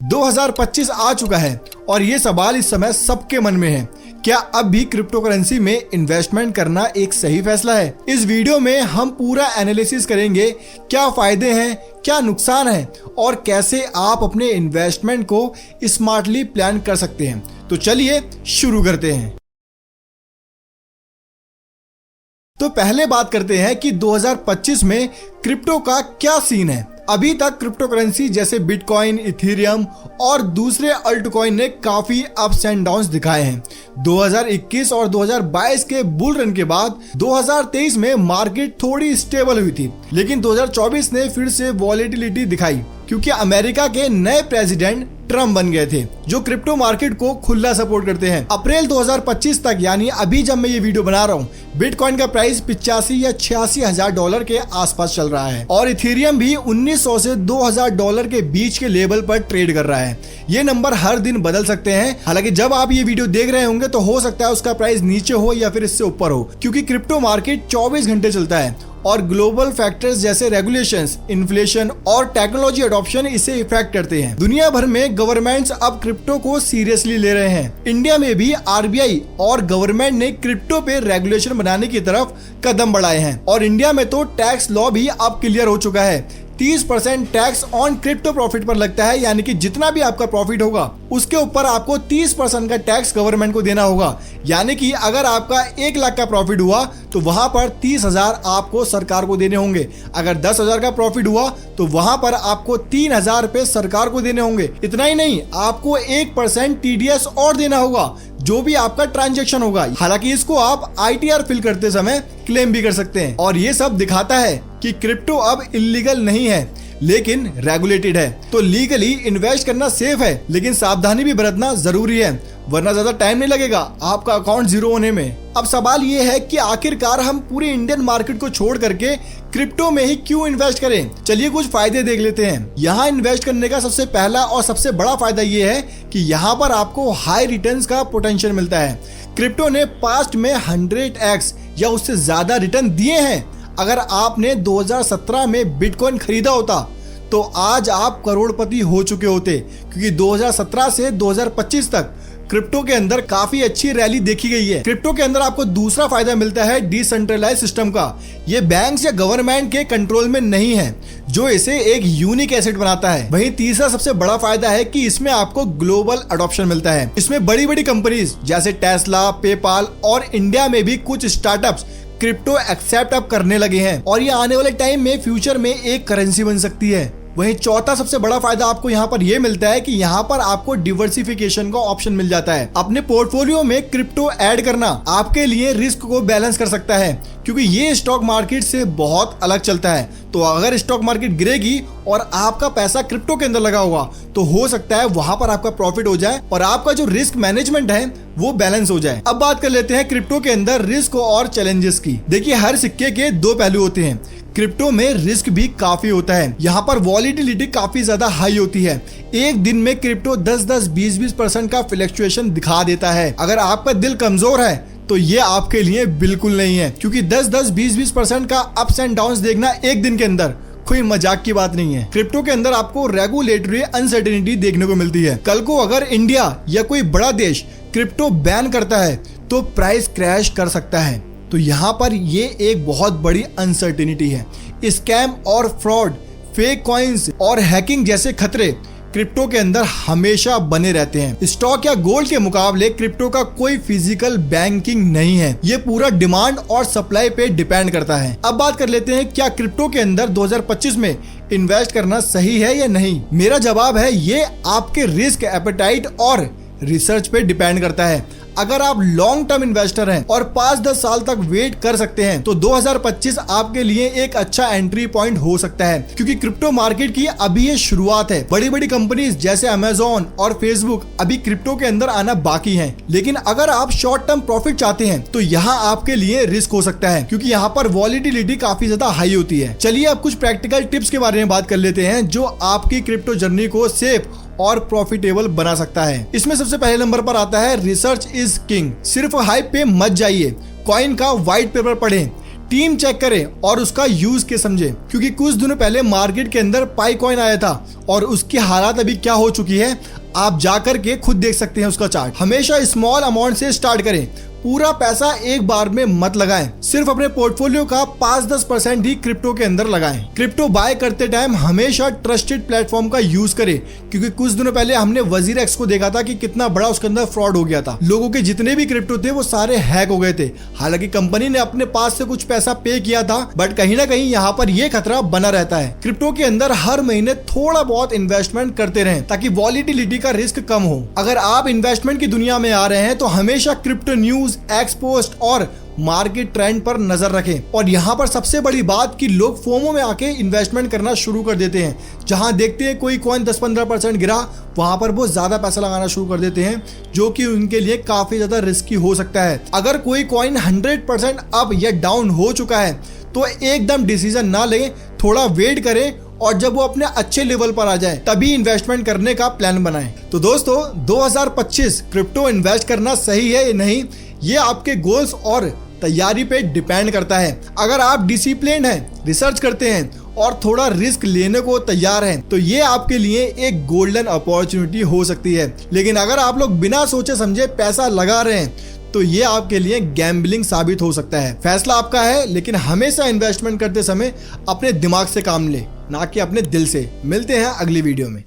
2025 आ चुका है और ये सवाल इस समय सबके मन में है, क्या अब भी क्रिप्टो करेंसी में इन्वेस्टमेंट करना एक सही फैसला है। इस वीडियो में हम पूरा एनालिसिस करेंगे, क्या फायदे हैं, क्या नुकसान है और कैसे आप अपने इन्वेस्टमेंट को स्मार्टली प्लान कर सकते हैं। तो चलिए शुरू करते हैं। तो पहले बात करते हैं कि 2025 में क्रिप्टो का क्या सीन है। अभी तक क्रिप्टो करेंसी जैसे बिटकॉइन, इथेरियम और दूसरे अल्ट कॉइन ने काफी अप्स एंड डाउन्स दिखाए हैं। 2021 और 2022 के बुल रन के बाद 2023 में मार्केट थोड़ी स्टेबल हुई थी, लेकिन 2024 ने फिर से वॉलेटिलिटी दिखाई क्योंकि अमेरिका के नए प्रेसिडेंट ट्रम्प बन गए थे, जो क्रिप्टो मार्केट को खुला सपोर्ट करते हैं। अप्रैल 2025 तक, यानी अभी जब मैं ये वीडियो बना रहा हूँ, बिटकॉइन का प्राइस 85 या 86 हजार डॉलर के आसपास चल रहा है और इथेरियम भी 1900 से 2000 डॉलर के बीच के लेवल पर ट्रेड कर रहा है। ये नंबर हर दिन बदल सकते हैं। हालांकि जब आप ये वीडियो देख रहे होंगे तो हो सकता है उसका प्राइस नीचे हो या फिर इससे ऊपर हो, क्योंकि क्रिप्टो मार्केट 24 घंटे चलता है और ग्लोबल फैक्टर्स जैसे रेगुलेशंस, इन्फ्लेशन और टेक्नोलॉजी अडॉप्शन इसे इफेक्ट करते हैं। दुनिया भर में गवर्नमेंट्स अब क्रिप्टो को सीरियसली ले रहे हैं। इंडिया में भी आरबीआई और गवर्नमेंट ने क्रिप्टो पे रेगुलेशन बनाने की तरफ कदम बढ़ाए हैं और इंडिया में तो टैक्स लॉ भी अब क्लियर हो चुका है। 30% टैक्स ऑन क्रिप्टो प्रॉफिट पर लगता है, यानी कि जितना भी आपका प्रॉफिट होगा उसके ऊपर आपको 30% का टैक्स गवर्नमेंट को देना होगा। यानी कि अगर आपका 1 लाख का प्रॉफिट हुआ तो वहां पर 30,000 आपको सरकार को देने होंगे। अगर 10,000 का प्रॉफिट हुआ तो वहां पर आपको 3,000 रुपए सरकार को देने होंगे। इतना ही नहीं, आपको 1% टीडीएस और देना होगा जो भी आपका ट्रांजैक्शन होगा। हालांकि इसको आप आईटीआर फिल करते समय क्लेम भी कर सकते हैं और ये सब दिखाता है कि क्रिप्टो अब इलीगल नहीं है लेकिन रेगुलेटेड है। तो लीगली इन्वेस्ट करना सेफ है, लेकिन सावधानी भी बरतना जरूरी है, वरना ज्यादा टाइम नहीं लगेगा आपका अकाउंट जीरो होने में। अब सवाल ये है कि आखिरकार हम पूरे इंडियन मार्केट को छोड़ करके क्रिप्टो में ही क्यों इन्वेस्ट करें। चलिए कुछ फायदे देख लेते हैं। यहाँ इन्वेस्ट करने का सबसे पहला और सबसे बड़ा फायदा ये है कि यहाँ पर आपको हाई रिटर्न्स का पोटेंशियल मिलता है। क्रिप्टो ने पास्ट में 100x या उससे ज्यादा रिटर्न दिए हैं। अगर आपने 2017 में बिटकॉइन खरीदा होता तो आज आप करोड़पति हो चुके होते, क्योंकि 2017 से 2025 तक क्रिप्टो के अंदर काफी अच्छी रैली देखी गई है। क्रिप्टो के अंदर आपको दूसरा फायदा मिलता है डिसेंट्रलाइज सिस्टम का। ये बैंक्स या गवर्नमेंट के कंट्रोल में नहीं है, जो इसे एक यूनिक एसेट बनाता है। वहीं तीसरा सबसे बड़ा फायदा है कि इसमें आपको ग्लोबल अडॉप्शन मिलता है। इसमें बड़ी बड़ी कंपनीज जैसे टेस्ला, पेपाल और इंडिया में भी कुछ स्टार्टअप्स क्रिप्टो एक्सेप्ट अब करने लगे हैं और ये आने वाले टाइम में फ्यूचर में एक करेंसी बन सकती है। वहीं चौथा सबसे बड़ा फायदा आपको यहाँ पर यह मिलता है कि यहाँ पर आपको डिवर्सिफिकेशन का ऑप्शन मिल जाता है। अपने पोर्टफोलियो में क्रिप्टो ऐड करना आपके लिए रिस्क को बैलेंस कर सकता है, क्योंकि ये स्टॉक मार्केट से बहुत अलग चलता है। तो अगर स्टॉक मार्केट गिरेगी और आपका पैसा क्रिप्टो के अंदर लगा होगा तो हो सकता है वहां पर आपका प्रॉफिट हो जाए और आपका जो रिस्क मैनेजमेंट है वो बैलेंस हो जाए। अब बात कर लेते हैं क्रिप्टो के अंदर रिस्क और चैलेंजेस की। देखिए, हर सिक्के के दो पहलू होते हैं। क्रिप्टो में रिस्क भी काफी होता है। यहाँ पर वॉलिटिलिटी काफी ज्यादा हाई होती है। एक दिन में क्रिप्टो 10-10, 20-20% का फ्लक्चुएशन दिखा देता है। अगर आपका दिल कमजोर है तो ये आपके लिए बिल्कुल नहीं है, क्योंकि 10-10, 20-20% का अप्स एंड डाउन्स देखना एक दिन के अंदर कोई मजाक की बात नहीं है। क्रिप्टो के अंदर आपको रेगुलेटरी अनसर्टेनिटी देखने को मिलती है। कल को अगर इंडिया या कोई बड़ा देश क्रिप्टो बैन करता है तो प्राइस क्रैश कर सकता है। तो यहाँ पर ये एक बहुत बड़ी अनसर्टेनिटी है। स्कैम और फ्रॉड, फेक कॉइन्स और हैकिंग जैसे खतरे क्रिप्टो के अंदर हमेशा बने रहते हैं। स्टॉक या गोल्ड के मुकाबले क्रिप्टो का कोई फिजिकल बैंकिंग नहीं है। ये पूरा डिमांड और सप्लाई पे डिपेंड करता है। अब बात कर लेते हैं, क्या क्रिप्टो के अंदर 2025 में इन्वेस्ट करना सही है या नहीं। मेरा जवाब है ये आपके रिस्क एपेटाइट और रिसर्च पे डिपेंड करता है। अगर आप लॉन्ग टर्म इन्वेस्टर हैं और 5-10 साल तक वेट कर सकते हैं तो 2025 आपके लिए एक अच्छा एंट्री पॉइंट हो सकता है, क्योंकि क्रिप्टो मार्केट की अभी ये शुरुआत है। बड़ी बड़ी कंपनीज जैसे अमेजोन और फेसबुक अभी क्रिप्टो के अंदर आना बाकी है। लेकिन अगर आप शॉर्ट टर्म प्रॉफिट चाहते हैं तो यहाँ आपके लिए रिस्क हो सकता है, क्योंकि यहाँ पर वॉलिटिलिटी काफी ज्यादा हाई होती है। चलिए अब कुछ प्रैक्टिकल टिप्स के बारे में बात कर लेते हैं जो आपकी क्रिप्टो जर्नी को सेफ और प्रॉफिटेबल बना सकता है। इसमें सबसे पहले नंबर पर आता है रिसर्च इज किंग। सिर्फ हाइप पे मत जाइए, कॉइन का व्हाइट पेपर पढ़ें, टीम चेक करें और उसका यूज के समझे, क्योंकि कुछ दिनों पहले मार्केट के अंदर पाई कॉइन आया था और उसकी हालत अभी क्या हो चुकी है आप जाकर के खुद देख सकते हैं उसका चार्ट। हमेशा स्मॉल अमाउंट से स्टार्ट करें, पूरा पैसा एक बार में मत लगाएं, सिर्फ अपने पोर्टफोलियो का 5-10% ही क्रिप्टो के अंदर लगाएं। क्रिप्टो बाय करते टाइम हमेशा ट्रस्टेड प्लेटफॉर्म का यूज करें, क्योंकि कुछ दिनों पहले हमने WazirX को देखा था कि कितना बड़ा उसके अंदर फ्रॉड हो गया था। लोगों के जितने भी क्रिप्टो थे वो सारे हैक हो गए थे। हालांकि कंपनी ने अपने पास से कुछ पैसा पे किया था, बट कहीं ना कहीं यहाँ पर ये खतरा बना रहता है। क्रिप्टो के अंदर हर महीने थोड़ा बहुत इन्वेस्टमेंट करते रहें ताकि वॉलिटिलिटी का रिस्क कम हो। अगर आप इन्वेस्टमेंट की दुनिया में आ रहे हैं तो हमेशा क्रिप्टो न्यूज, एक्सपोस्ट और मार्केट ट्रेंड पर नजर रखें। और यहाँ पर सबसे बड़ी बात कि लोग फोमो में आके इन्वेस्टमेंट करना शुरू कर देते हैं। जहां देखते हैं कोई कॉइन 10-15% गिरा, वहां पर वो ज्यादा पैसा लगाना शुरू कर देते हैं, जो कि उनके लिए काफी ज्यादा रिस्की हो सकता है। अगर कोई कॉइन 100% अप या डाउन हो चुका है तो एकदम डिसीजन ना लें, थोड़ा वेट करें और जब वो अपने अच्छे लेवल पर आ जाए तभी इन्वेस्टमेंट करने का प्लान बनाएं। तो दोस्तों 2025 क्रिप्टो इन्वेस्ट करना सही है या नहीं, ये आपके गोल्स और तैयारी पे डिपेंड करता है। अगर आप डिसिप्लिन्ड हैं, रिसर्च करते हैं और थोड़ा रिस्क लेने को तैयार हैं, तो ये आपके लिए एक गोल्डन अपॉर्चुनिटी हो सकती है। लेकिन अगर आप लोग बिना सोचे समझे पैसा लगा रहे हैं तो ये आपके लिए गैम्बलिंग साबित हो सकता है। फैसला आपका है, लेकिन हमेशा इन्वेस्टमेंट करते समय अपने दिमाग से काम ले, ना कि अपने दिल से। मिलते हैं अगली वीडियो में।